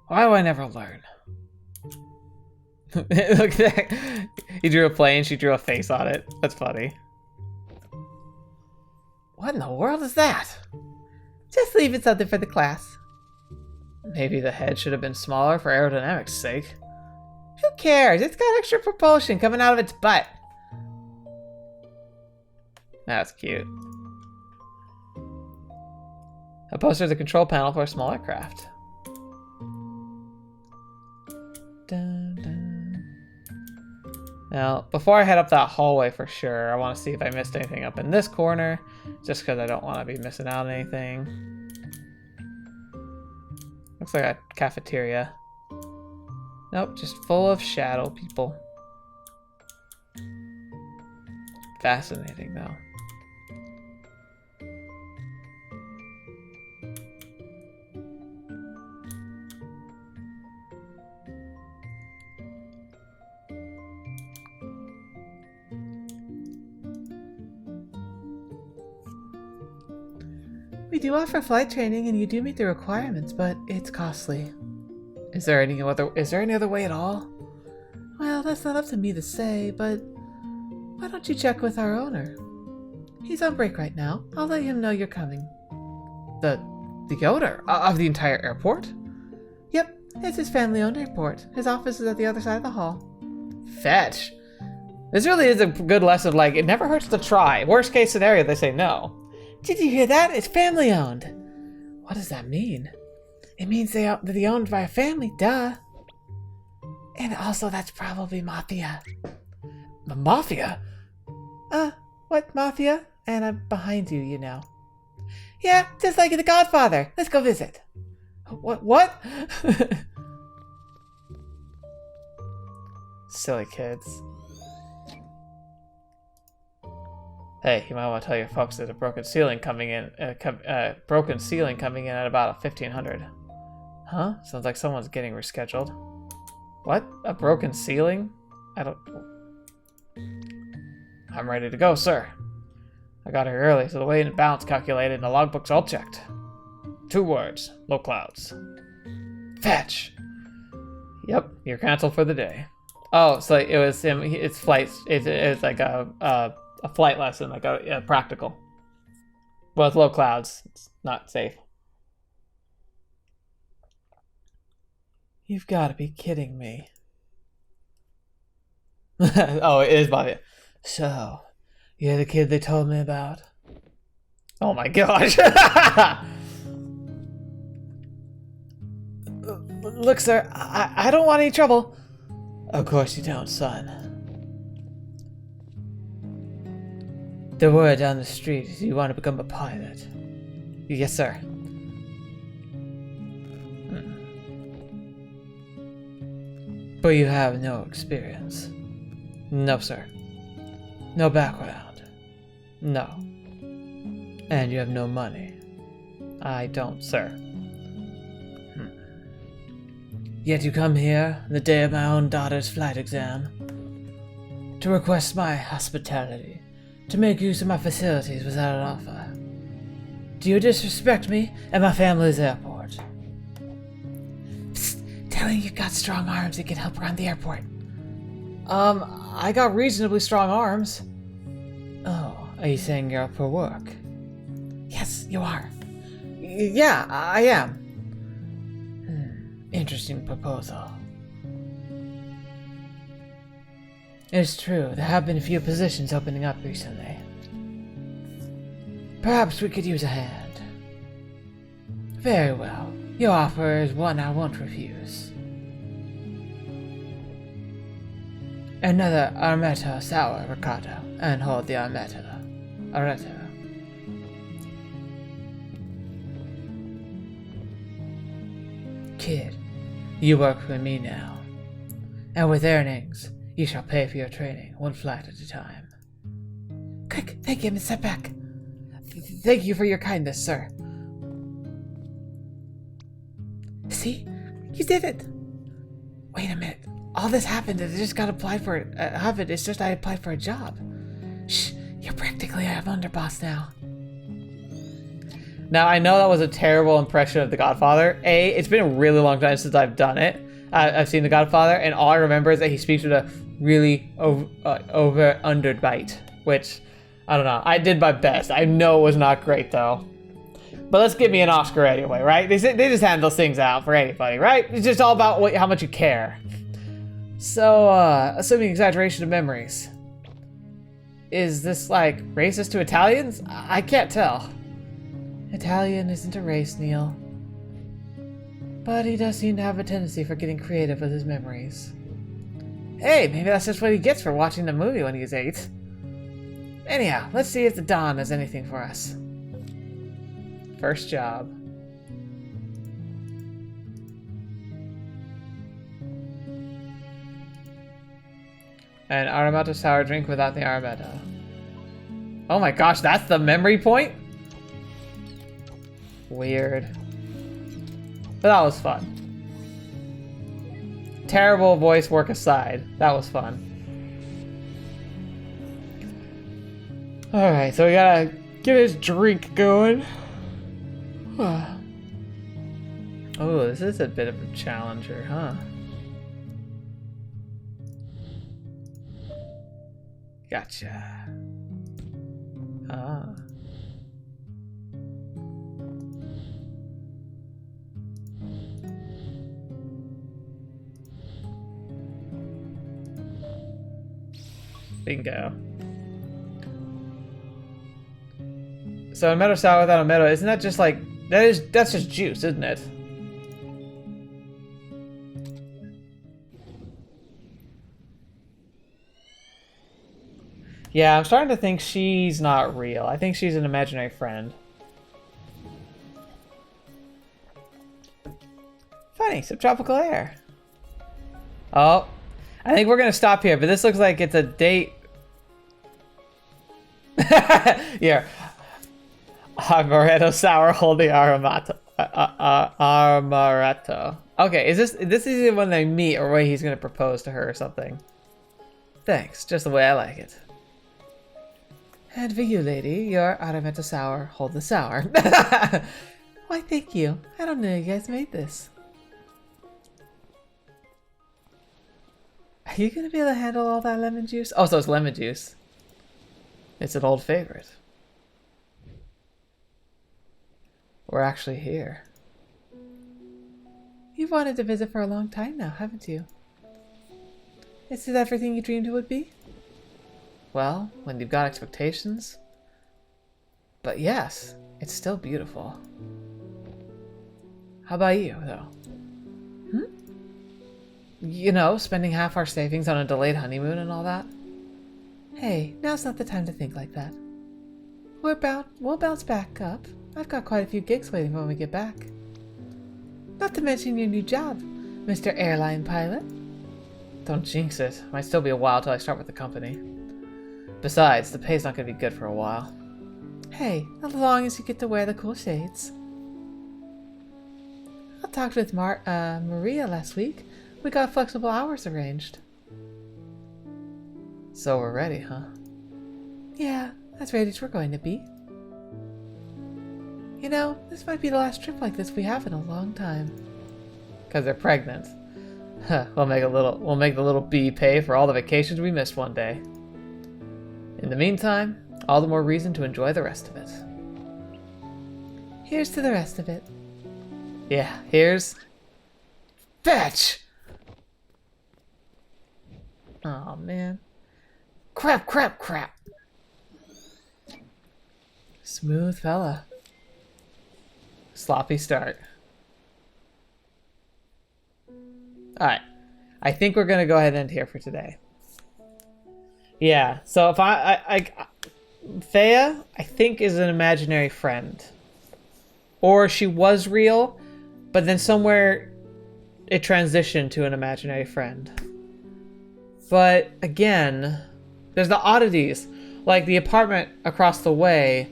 Why do I never learn? Look at that. He drew a plane, she drew a face on it. That's funny. What in the world is that? Just leave it something for the class. Maybe the head should have been smaller for aerodynamics' sake. Who cares? It's got extra propulsion coming out of its butt. That's cute. A poster is the control panel for a small aircraft. Dun, dun. Now, before I head up that hallway for sure, I want to see if I missed anything up in this corner, just because I don't want to be missing out on anything. Looks like a cafeteria. Nope, just full of shadow people. Fascinating, though. We do offer flight training and you do meet the requirements, but it's costly. Is there any other way at all? Well, that's not up to me to say, but why don't you check with our owner? He's on break right now. I'll let him know you're coming. The The owner of the entire airport? Yep, it's his family-owned airport. His office is at the other side of the hall. Fetch. This really is a good lesson. Like, it never hurts to try. Worst case scenario, they say no. Did you hear that? It's family-owned. What does that mean? It means they're owned by a family, duh. And also, that's probably mafia. The mafia? What mafia? And I'm behind you, you know. Yeah, just like in The Godfather. Let's go visit. What? Silly kids. Hey, you might want to tell your folks there's a broken ceiling coming in. Broken ceiling coming in at about 1500. Huh? Sounds like someone's getting rescheduled. What? A broken ceiling? I'm ready to go, sir. I got here early, so the weight and balance calculated and the logbook's all checked. 2 words. Low clouds. Fetch. Yep, you're canceled for the day. Oh, so it was him. It's flights. It's like a flight lesson, like a practical. Well, it's low clouds. It's not safe. You've got to be kidding me. Oh, it is Bobby. So, you're the kid they told me about? Oh my gosh. Look, sir, I don't want any trouble. Of course you don't, son. The word down the street is you want to become a pilot. Yes, sir. But you have no experience. No, sir. No background. No. And you have no money. I don't, sir. Yet you come here, the day of my own daughter's flight exam, to request my hospitality, to make use of my facilities without an offer. Do you disrespect me and my family's airport? Psst, telling you've got strong arms that can help around the airport. I got reasonably strong arms. Oh, are you saying you're up for work? Yes, you are. Yeah, I am. Interesting proposal. It's true, there have been a few positions opening up recently. Perhaps we could use a hand. Very well. Your offer is one I won't refuse. Another Armetto sour ricotta, and hold the Armetto. Kid, you work for me now, and with earnings, you shall pay for your training, 1 flight at a time. Quick, thank you, Miss Setback. Thank you for your kindness, sir. See? You did it! Wait a minute. All this happened, I just got applied for it. It's just I applied for a job. Shh, you're practically our underboss now. Now, I know that was a terrible impression of The Godfather. It's been a really long time since I've done it. I've seen The Godfather, and all I remember is that he speaks with a really over-underbite, which, I don't know. I did my best. I know it was not great, though. But let's give me an Oscar anyway, right? They just hand those things out for anybody, right? It's just all about how much you care. So, assuming exaggeration of memories. Is this, like, racist to Italians? I can't tell. Italian isn't a race, Neil. But he does seem to have a tendency for getting creative with his memories. Hey, maybe that's just what he gets for watching the movie when he was 8. Anyhow, let's see if the Don has anything for us. First job. An Aramato sour drink without the Aramato. Oh my gosh, that's the memory point? Weird. But that was fun. Terrible voice work aside, that was fun. Alright, so we gotta get his drink going. Oh, this is a bit of a challenger, huh? Gotcha. Ah. Bingo. So a meadow sour without a meadow, isn't that just like that's just juice, isn't it? Yeah, I'm starting to think she's not real. I think she's an imaginary friend. Funny, subtropical air. Oh, I think we're gonna stop here, but this looks like it's a date. Yeah. Amaretto sour holding Amaretto. Amaretto. Okay, is this is when they meet or when he's gonna propose to her or something? Thanks, just the way I like it. And for you, lady, your Amaretto sour, hold the sour. Why, thank you. I don't know you guys made this. Are you gonna be able to handle all that lemon juice? Oh, so it's lemon juice. It's an old favorite. We're actually here. You've wanted to visit for a long time now, haven't you? Is it everything you dreamed it would be? Well, when you've got expectations. But yes, it's still beautiful. How about you, though? You know, spending half our savings on a delayed honeymoon and all that? Hey, now's not the time to think like that. We'll bounce back up. I've got quite a few gigs waiting when we get back. Not to mention your new job, Mr. Airline Pilot. Don't jinx it. Might still be a while till I start with the company. Besides, the pay's not going to be good for a while. Hey, as long as you get to wear the cool shades. I talked with Maria last week. We got flexible hours arranged. So we're ready, huh? Yeah, as ready as we're going to be. You know, this might be the last trip like this we have in a long time. 'Cause they're pregnant. Huh, we'll make the little bee pay for all the vacations we missed one day. In the meantime, all the more reason to enjoy the rest of it. Here's to the rest of it. Yeah, here's... Fetch! Oh man. Crap, crap, crap. Smooth fella. Sloppy start. Alright. I think we're gonna go ahead and end here for today. Yeah, so if Thea, I think, is an imaginary friend. Or she was real, but then somewhere it transitioned to an imaginary friend. But again, there's the oddities. Like the apartment across the way.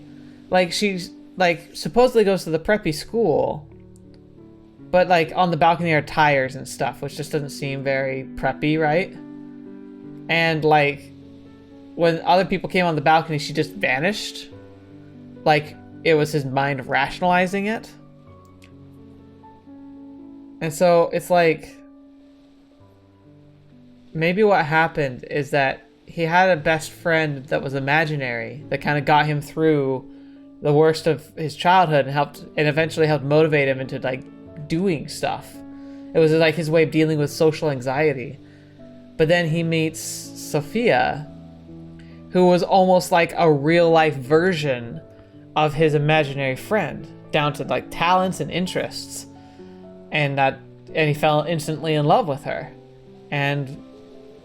Like she's like supposedly goes to the preppy school. But like on the balcony are tires and stuff, which just doesn't seem very preppy, right? And like when other people came on the balcony, she just vanished. Like it was his mind rationalizing it. And so it's like maybe what happened is that he had a best friend that was imaginary that kind of got him through the worst of his childhood and eventually helped motivate him into like doing stuff. It was like his way of dealing with social anxiety. But then he meets Sophia, who was almost like a real life version of his imaginary friend, down to like talents and interests. And he fell instantly in love with her and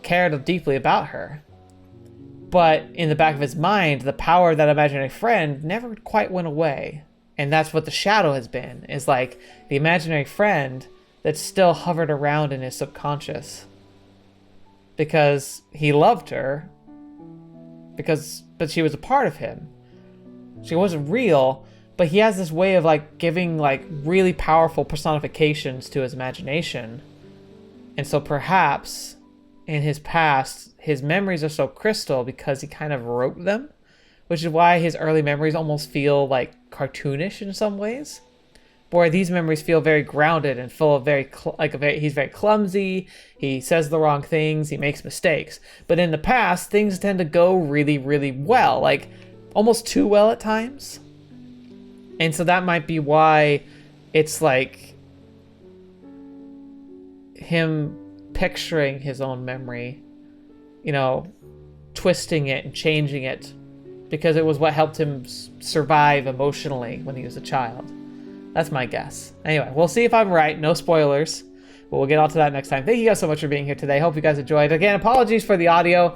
cared deeply about her. But in the back of his mind, the power of that imaginary friend never quite went away. And that's what the shadow has been, is like the imaginary friend that still hovered around in his subconscious. Because he loved her, but she was a part of him. She wasn't real, but he has this way of like giving like really powerful personifications to his imagination. And so perhaps in his past, his memories are so crystal because he kind of wrote them, which is why his early memories almost feel like cartoonish in some ways. Where these memories feel very grounded and full of he's very clumsy, he says the wrong things, he makes mistakes. But in the past, things tend to go really, really well, like almost too well at times. And so that might be why it's like him picturing his own memory, you know, twisting it and changing it because it was what helped him survive emotionally when he was a child. That's my guess. Anyway, we'll see if I'm right. No spoilers. But we'll get on to that next time. Thank you guys so much for being here today. Hope you guys enjoyed. Again, apologies for the audio.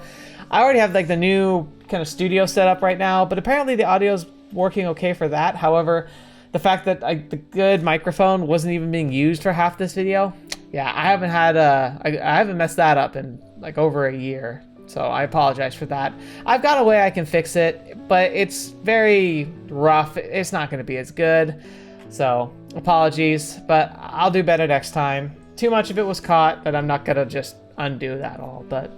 I already have like the new kind of studio set up right now, but apparently the audio's working okay for that. However, the fact that the good microphone wasn't even being used for half this video, yeah, I haven't messed that up in like over a year. So I apologize for that. I've got a way I can fix it, but it's very rough. It's not going to be as good. So apologies, but I'll do better next time. Too much of it was caught, but I'm not going to just undo that all. But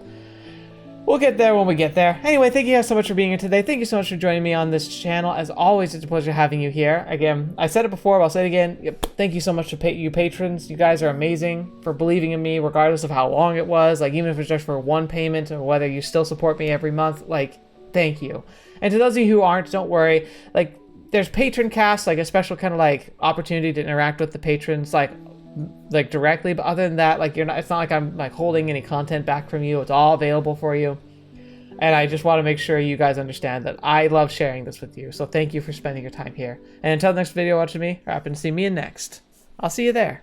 we'll get there when we get there. Anyway, thank you guys so much for being here today. Thank you so much for joining me on this channel. As always, it's a pleasure having you here. Again, I said it before, but I'll say it again. Yep, thank you so much to you patrons. You guys are amazing for believing in me, regardless of how long it was. Like, even if it's just for one payment or whether you still support me every month, like, thank you. And to those of you who aren't, don't worry. Like, there's patron casts, like a special kind of like opportunity to interact with the patrons, like directly. But other than that, like it's not like I'm like holding any content back from you. It's all available for you. And I just want to make sure you guys understand that I love sharing this with you. So thank you for spending your time here. And until the next video watching me, or happen to see me in next, I'll see you there.